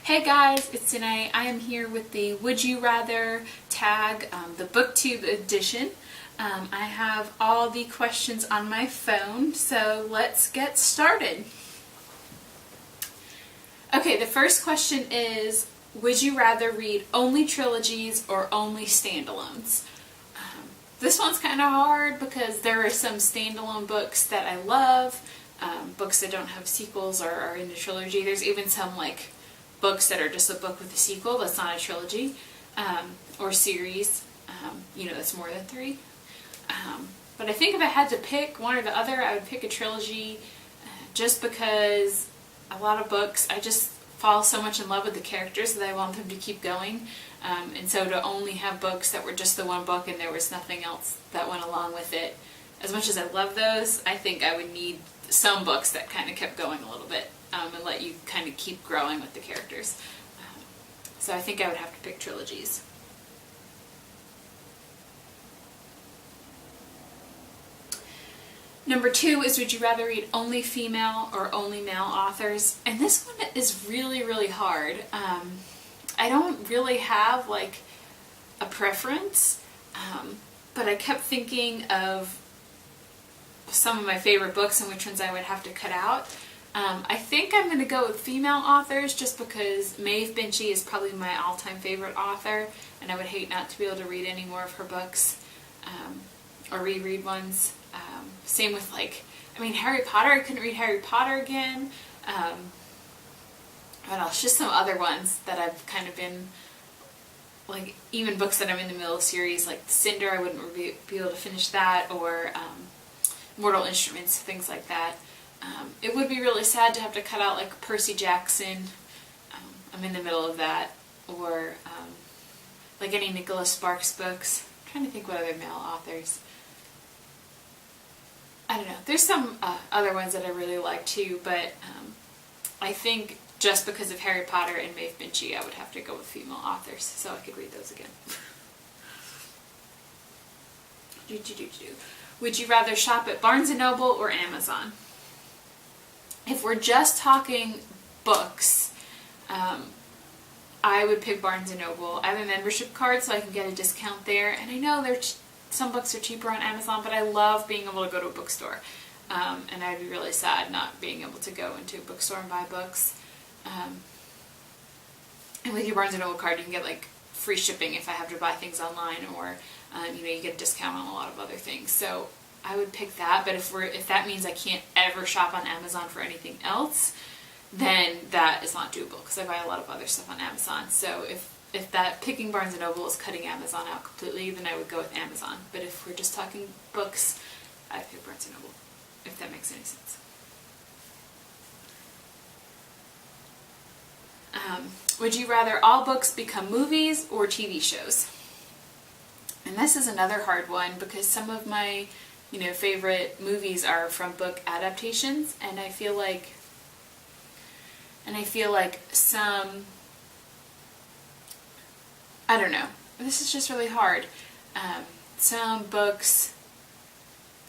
Hey guys, it's Danae. I am here with the Would You Rather tag, the BookTube edition. I have all the questions on my phone, so let's get started. Okay, the first question is, would you rather read only trilogies or only standalones? This one's kind of hard because there are some standalone books that I love, books that don't have sequels or are in the trilogy. There's even some like books that are just a book with a sequel that's not a trilogy, or series, that's more than three. But I think if I had to pick one or the other, I would pick a trilogy, just because a lot of books, I just fall so much in love with the characters that I want them to keep going. And so to only have books that were just the one book and there was nothing else that went along with it, as much as I love those, I think I would need some books that kind of kept going a little bit, and let you kind of keep growing with the characters. So I think I would have to pick trilogies. Number 2 is, would you rather read only female or only male authors? And this one is really, really hard. I don't really have like a preference, but I kept thinking of some of my favorite books and which ones I would have to cut out. I think I'm going to go with female authors just because Maeve Binchy is probably my all-time favorite author, and I would hate not to be able to read any more of her books, or reread ones. Same with Harry Potter. I couldn't read Harry Potter again. What else? Just some other ones that I've kind of been, like, even books that I'm in the middle of series, like Cinder, I wouldn't be able to finish that, or Mortal Instruments, things like that. It would be really sad to have to cut out like Percy Jackson. I'm in the middle of that, or like any Nicholas Sparks books. I'm trying to think what other male authors. I don't know. There's some other ones that I really like too, but I think just because of Harry Potter and Maeve Binchy, I would have to go with female authors so I could read those again. Would you rather shop at Barnes & Noble or Amazon? If we're just talking books, I would pick Barnes & Noble. I have a membership card so I can get a discount there, and I know some books are cheaper on Amazon, but I love being able to go to a bookstore. And I'd be really sad not being able to go into a bookstore and buy books. And with your Barnes & Noble card, you can get like free shipping if I have to buy things online, or you get a discount on a lot of other things. So I would pick that. But if that means I can't ever shop on Amazon for anything else, then that is not doable because I buy a lot of other stuff on Amazon. So if that picking Barnes & Noble is cutting Amazon out completely, then I would go with Amazon. But if we're just talking books, I'd pick Barnes & Noble, if that makes any sense. Would you rather all books become movies or TV shows? And this is another hard one because some of my favorite movies are from book adaptations, and I feel like some, I don't know, this is just really hard. Some books,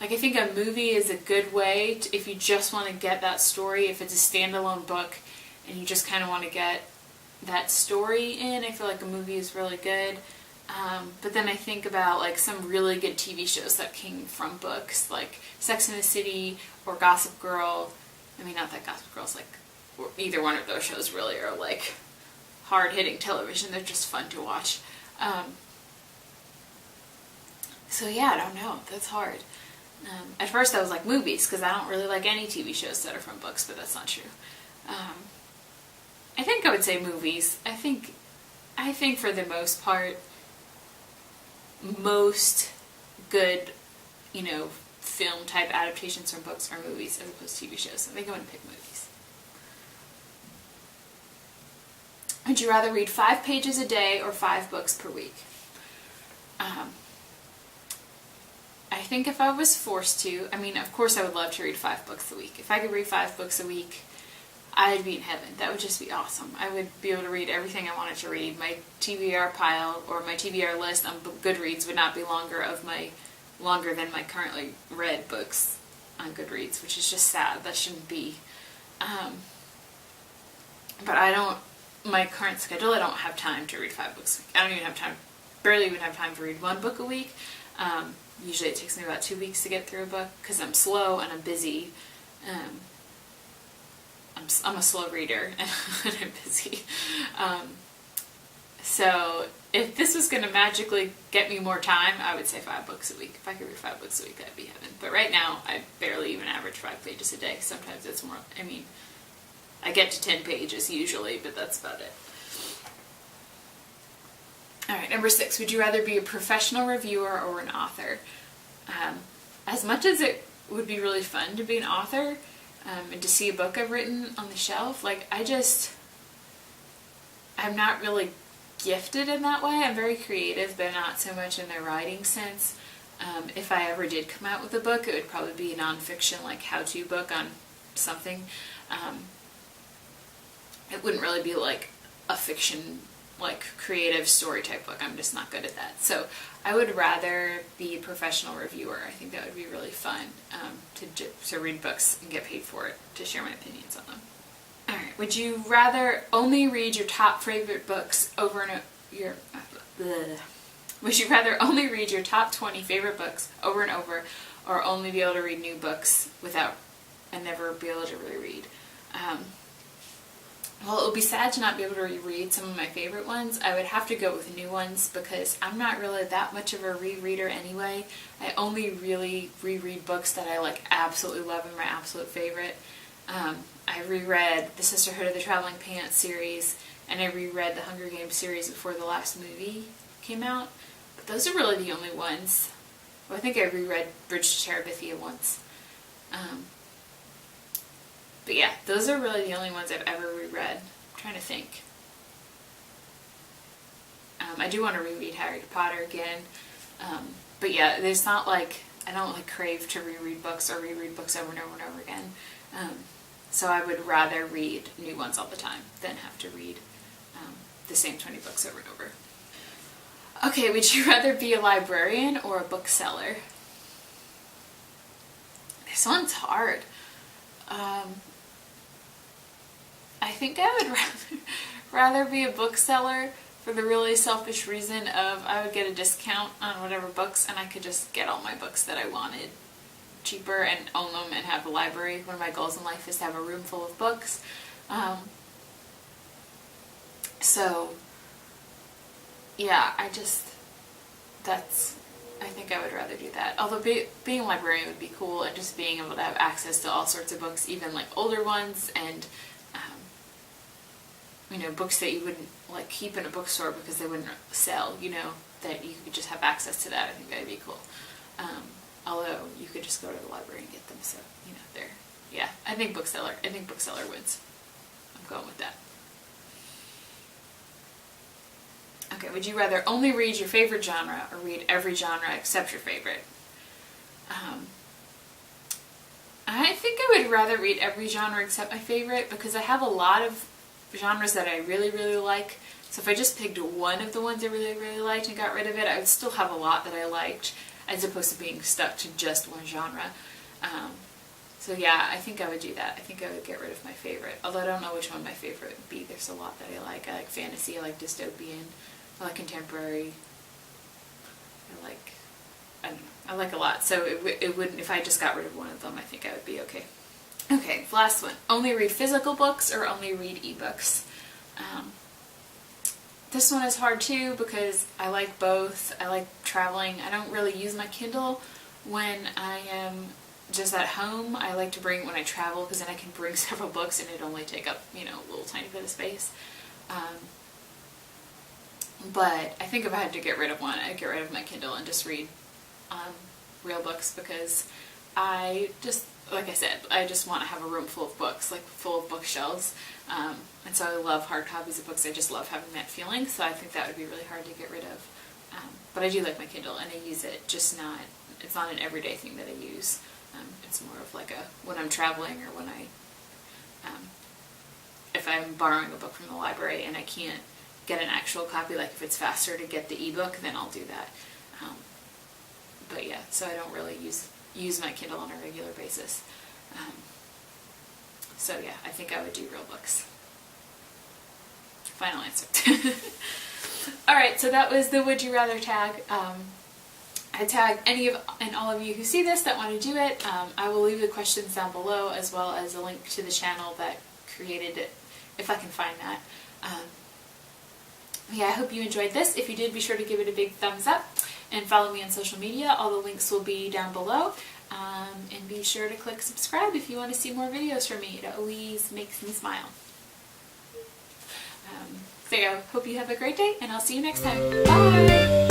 like I think a movie is a good way to, if you just want to get that story, if it's a standalone book and you just kind of want to get that story in, I feel like a movie is really good. But then I think about like some really good TV shows that came from books, like Sex and the City or Gossip Girl. I mean, not that Gossip Girl's like, either one of those shows really are like hard-hitting television. They're just fun to watch. So yeah, I don't know. That's hard. At first I was like movies because I don't really like any TV shows that are from books, but that's not true. I think I would say movies. I think for the most part, most good, film type adaptations from books are movies as opposed to TV shows. I think I'm going to pick movies. Would you rather read 5 pages a day or 5 books per week? I think if I was forced to, of course I would love to read 5 books a week. If I could read 5 books a week, I'd be in heaven. That would just be awesome. I would be able to read everything I wanted to read. My TBR pile or my TBR list on Goodreads would not be longer than my currently read books on Goodreads, which is just sad. That shouldn't be. But I don't my current schedule, I don't have time to read 5 books a week. I don't even have time, barely even have time to read 1 book a week. Usually it takes me about 2 weeks to get through a book because I'm slow and I'm busy. I'm a slow reader and I'm busy. So if this was going to magically get me more time, I would say 5 books a week. If I could read 5 books a week, that'd be heaven. But right now, I barely even average 5 pages a day. Sometimes it's more, I mean, I get to 10 pages usually, but that's about it. Alright, number 6. Would you rather be a professional reviewer or an author? As much as it would be really fun to be an author, and to see a book I've written on the shelf, like, I'm not really gifted in that way. I'm very creative, but not so much in the writing sense. If I ever did come out with a book, it would probably be a nonfiction, like, how-to book on something. It wouldn't really be like a fiction, like, creative story type book. I'm just not good at that. So I would rather be a professional reviewer. I think that would be really fun, to read books and get paid for it, to share my opinions on them. Alright, would you rather only read your top favorite books would you rather only read your top 20 favorite books over and over, or only be able to read new books and never be able to reread? Well, it would be sad to not be able to reread some of my favorite ones. I would have to go with new ones because I'm not really that much of a rereader anyway. I only really reread books that I like absolutely love and my absolute favorite. I reread the Sisterhood of the Traveling Pants series, and I reread the Hunger Games series before the last movie came out. But those are really the only ones. Well, I think I reread Bridge to Terabithia once. But yeah, those are really the only ones I've ever reread. I'm trying to think. I do want to reread Harry Potter again. But yeah, there's not like, I don't like crave to reread books or reread books over and over and over again. So I would rather read new ones all the time than have to read the same 20 books over and over. Okay, would you rather be a librarian or a bookseller? This one's hard. I think I would rather be a bookseller for the really selfish reason of I would get a discount on whatever books and I could just get all my books that I wanted cheaper and own them and have a library. One of my goals in life is to have a room full of books. So yeah, I think I would rather do that. Although being a librarian would be cool, and just being able to have access to all sorts of books, even like older ones, and books that you wouldn't like keep in a bookstore because they wouldn't sell, that you could just have access to that. I think that would be cool. Although you could just go to the library and get them, so yeah, I think bookseller wins. I'm going with that. Okay, would you rather only read your favorite genre or read every genre except your favorite? I think I would rather read every genre except my favorite because I have a lot of genres that I really, really like. So if I just picked one of the ones I really, really liked and got rid of it, I would still have a lot that I liked as opposed to being stuck to just one genre. So yeah, I think I would do that. I think I would get rid of my favorite. Although I don't know which one my favorite would be. There's a lot that I like. I like fantasy, I like dystopian, I like contemporary, I like a lot. So it wouldn't, if I just got rid of one of them, I think I would be okay. Okay, last one. Only read physical books or only read ebooks? This one is hard too because I like both. I like traveling. I don't really use my Kindle when I am just at home. I like to bring when I travel because then I can bring several books and it only take up, a little tiny bit of space. But I think if I had to get rid of one, I'd get rid of my Kindle and just read real books because like I said, I just want to have a room full of books, like full of bookshelves. And so I love hard copies of books. I just love having that feeling. So I think that would be really hard to get rid of. But I do like my Kindle and I use it, it's not an everyday thing that I use. It's more of like when I'm traveling or when if I'm borrowing a book from the library and I can't get an actual copy, like if it's faster to get the ebook, then I'll do that. But yeah, so I don't really use my Kindle on a regular basis. So yeah, I think I would do real books. Final answer. Alright, so that was the Would You Rather tag. I tag any of and all of you who see this that want to do it. I will leave the questions down below, as well as a link to the channel that created it, if I can find that. Yeah, I hope you enjoyed this. If you did, be sure to give it a big thumbs up and follow me on social media. All the links will be down below. And be sure to click subscribe if you want to see more videos from me. It always makes me smile. So yeah, hope you have a great day, and I'll see you next time. Bye!